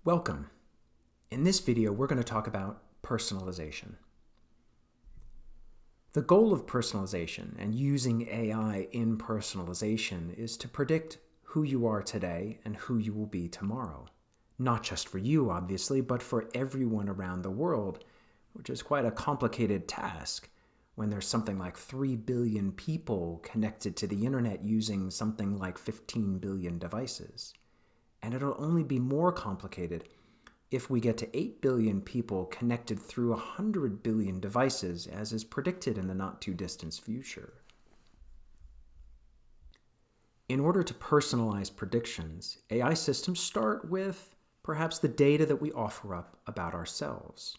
Welcome. In this video, we're going to talk about personalization. The goal of personalization and using AI in personalization is to predict who you are today and who you will be tomorrow. Not just for you, obviously, but for everyone around the world, which is quite a complicated task when there's something like 3 billion people connected to the internet using something like 15 billion devices. And it'll only be more complicated if we get to 8 billion people connected through 100 billion devices, as is predicted in the not-too-distant future. In order to personalize predictions, AI systems start with perhaps the data that we offer up about ourselves.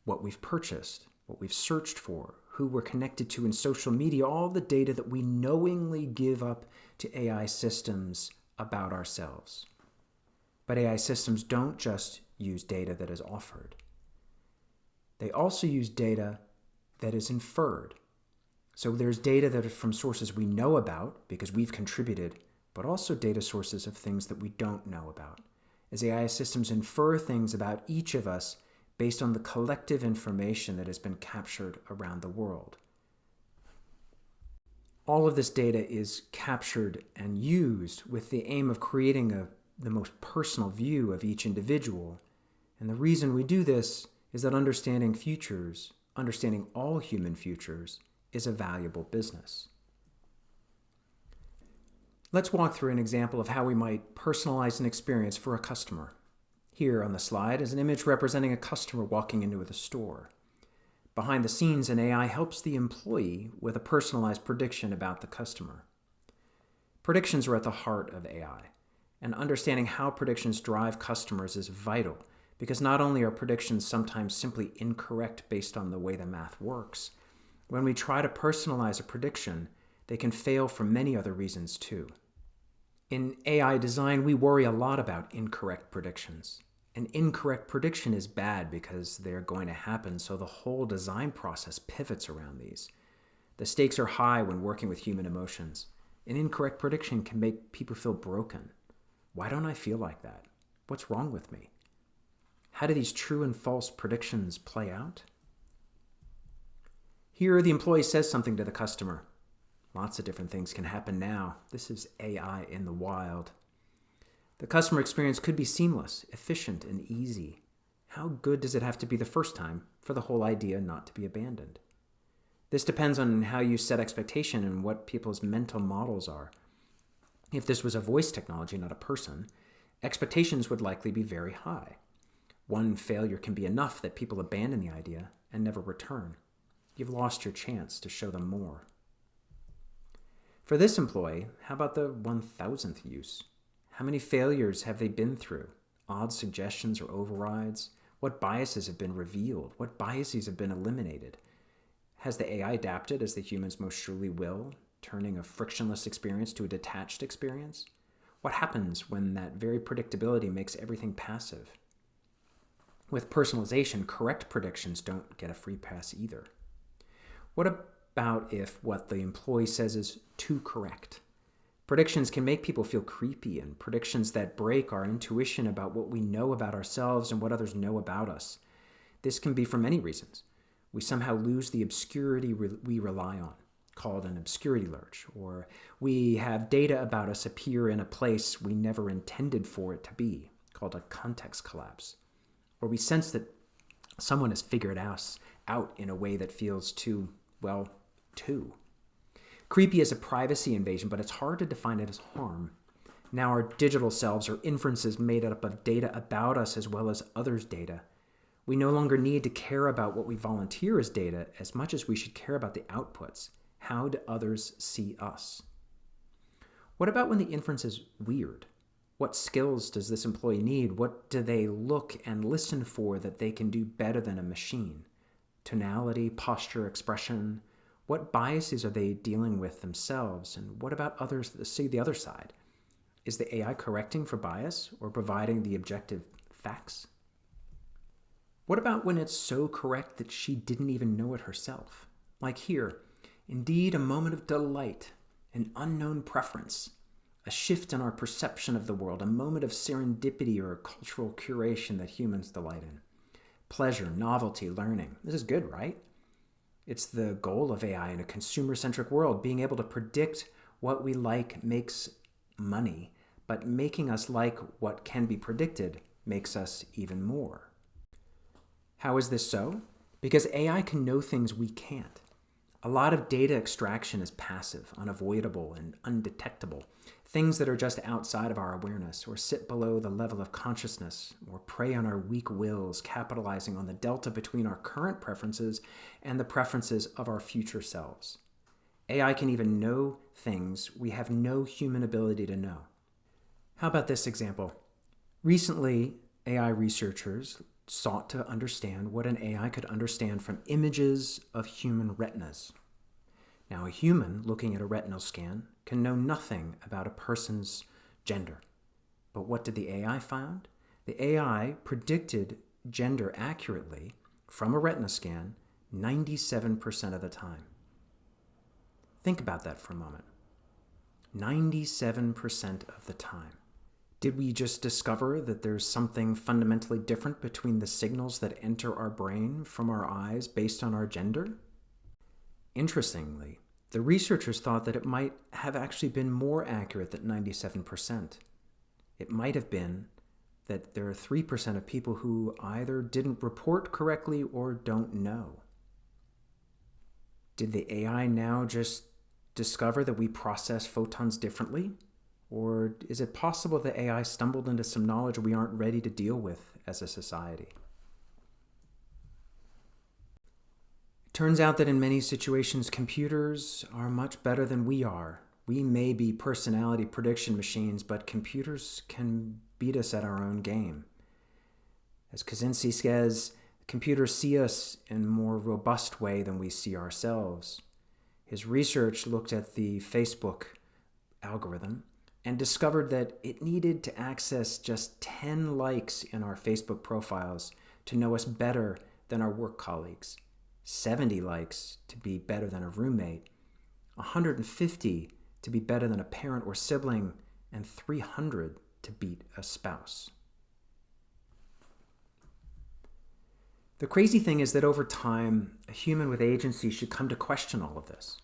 What we've purchased, what we've searched for, who we're connected to in social media, all the data that we knowingly give up to AI systems about ourselves. But AI systems don't just use data that is offered. They also use data that is inferred. So there's data that are from sources we know about because we've contributed, but also data sources of things that we don't know about, as AI systems infer things about each of us based on the collective information that has been captured around the world. All of this data is captured and used with the aim of creating the most personal view of each individual. And the reason we do this is that understanding futures, understanding all human futures, is a valuable business. Let's walk through an example of how we might personalize an experience for a customer. Here on the slide is an image representing a customer walking into the store. Behind the scenes, an AI helps the employee with a personalized prediction about the customer. Predictions are at the heart of AI, and understanding how predictions drive customers is vital, because not only are predictions sometimes simply incorrect based on the way the math works, when we try to personalize a prediction, they can fail for many other reasons too. In AI design, we worry a lot about incorrect predictions. An incorrect prediction is bad because they're going to happen, so the whole design process pivots around these. The stakes are high when working with human emotions. An incorrect prediction can make people feel broken. Why don't I feel like that? What's wrong with me? How do these true and false predictions play out? Here, the employee says something to the customer. Lots of different things can happen now. This is AI in the wild. The customer experience could be seamless, efficient, and easy. How good does it have to be the first time for the whole idea not to be abandoned? This depends on how you set expectation and what people's mental models are. If this was a voice technology, not a person, expectations would likely be very high. One failure can be enough that people abandon the idea and never return. You've lost your chance to show them more. For this employee, how about the 1,000th use? How many failures have they been through? Odd suggestions or overrides? What biases have been revealed? What biases have been eliminated? Has the AI adapted as the humans most surely will, turning a frictionless experience to a detached experience? What happens when that very predictability makes everything passive? With personalization, correct predictions don't get a free pass either. What about if what the employee says is too correct? Predictions can make people feel creepy, and predictions that break our intuition about what we know about ourselves and what others know about us. This can be for many reasons. We somehow lose the obscurity we rely on, called an obscurity lurch, or we have data about us appear in a place we never intended for it to be, called a context collapse, or we sense that someone has figured us out in a way that feels too. Creepy is a privacy invasion, but it's hard to define it as harm. Now our digital selves are inferences made up of data about us as well as others' data. We no longer need to care about what we volunteer as data as much as we should care about the outputs. How do others see us? What about when the inference is weird? What skills does this employee need? What do they look and listen for that they can do better than a machine? Tonality, posture, expression. What biases are they dealing with themselves? And what about others that see the other side? Is the AI correcting for bias or providing the objective facts? What about when it's so correct that she didn't even know it herself? Like here, indeed a moment of delight, an unknown preference, a shift in our perception of the world, a moment of serendipity or cultural curation that humans delight in. Pleasure, novelty, learning. This is good, right? It's the goal of AI in a consumer-centric world. Being able to predict what we like makes money, but making us like what can be predicted makes us even more. How is this so? Because AI can know things we can't. A lot of data extraction is passive, unavoidable, and undetectable. Things that are just outside of our awareness or sit below the level of consciousness or prey on our weak wills, capitalizing on the delta between our current preferences and the preferences of our future selves. AI can even know things we have no human ability to know. How about this example? Recently, AI researchers sought to understand what an AI could understand from images of human retinas. Now, a human looking at a retinal scan can know nothing about a person's gender. But what did the AI find? The AI predicted gender accurately from a retina scan 97% of the time. Think about that for a moment. 97% of the time. Did we just discover that there's something fundamentally different between the signals that enter our brain from our eyes based on our gender? Interestingly, the researchers thought that it might have actually been more accurate than 97%. It might have been that there are 3% of people who either didn't report correctly or don't know. Did the AI now just discover that we process photons differently? Or is it possible that AI stumbled into some knowledge we aren't ready to deal with as a society? It turns out that in many situations, computers are much better than we are. We may be personality prediction machines, but computers can beat us at our own game. As Kaczynski says, computers see us in a more robust way than we see ourselves. His research looked at the Facebook algorithm and discovered that it needed to access just 10 likes in our Facebook profiles to know us better than our work colleagues, 70 likes to be better than a roommate, 150 to be better than a parent or sibling, and 300 to beat a spouse. The crazy thing is that over time, a human with agency should come to question all of this.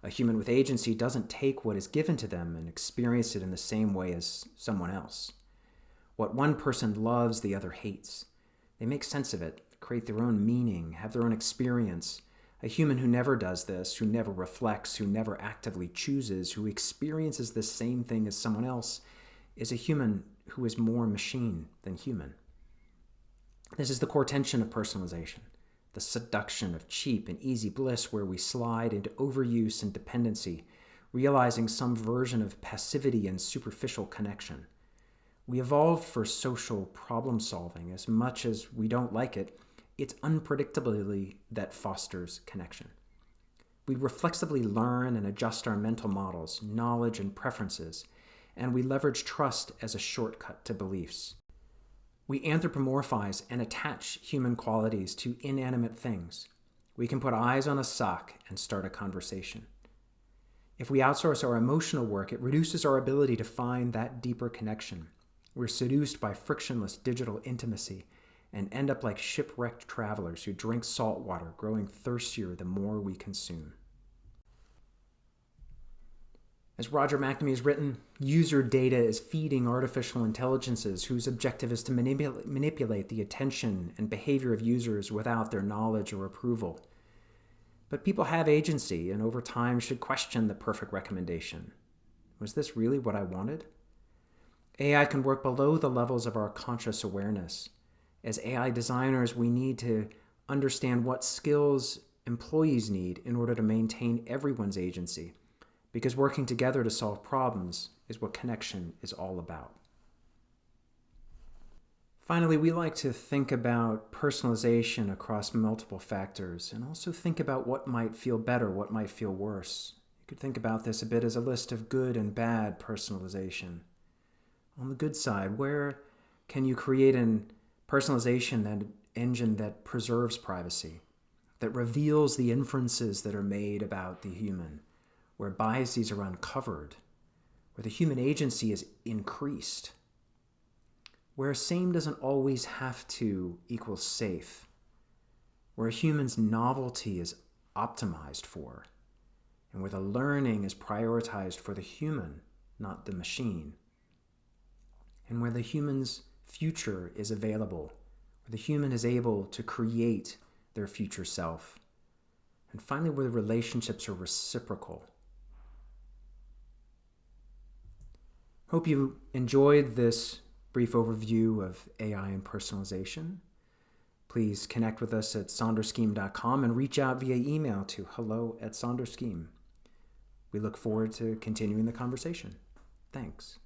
A human with agency doesn't take what is given to them and experience it in the same way as someone else. What one person loves, the other hates. They make sense of it, create their own meaning, have their own experience. A human who never does this, who never reflects, who never actively chooses, who experiences the same thing as someone else, is a human who is more machine than human. This is the core tension of personalization. The seduction of cheap and easy bliss where we slide into overuse and dependency, realizing some version of passivity and superficial connection. We evolved for social problem solving. As much as we don't like it, it's unpredictability that fosters connection. We reflexively learn and adjust our mental models, knowledge, and preferences, and we leverage trust as a shortcut to beliefs. We anthropomorphize and attach human qualities to inanimate things. We can put eyes on a sock and start a conversation. If we outsource our emotional work, it reduces our ability to find that deeper connection. We're seduced by frictionless digital intimacy and end up like shipwrecked travelers who drink salt water, growing thirstier the more we consume. As Roger McNamee has written, user data is feeding artificial intelligences whose objective is to manipulate the attention and behavior of users without their knowledge or approval. But people have agency and over time should question the perfect recommendation. Was this really what I wanted? AI can work below the levels of our conscious awareness. As AI designers, we need to understand what skills employees need in order to maintain everyone's agency, because working together to solve problems is what connection is all about. Finally, we like to think about personalization across multiple factors and also think about what might feel better, what might feel worse. You could think about this a bit as a list of good and bad personalization. On the good side, where can you create an personalization engine that preserves privacy, that reveals the inferences that are made about the human, where biases are uncovered, where the human agency is increased, where same doesn't always have to equal safe, where a human's novelty is optimized for, and where the learning is prioritized for the human, not the machine, and where the human's future is available, where the human is able to create their future self, and finally where the relationships are reciprocal. Hope you enjoyed this brief overview of AI and personalization. Please connect with us at sonderscheme.com and reach out via email to hello@sonderscheme. We look forward to continuing the conversation. Thanks.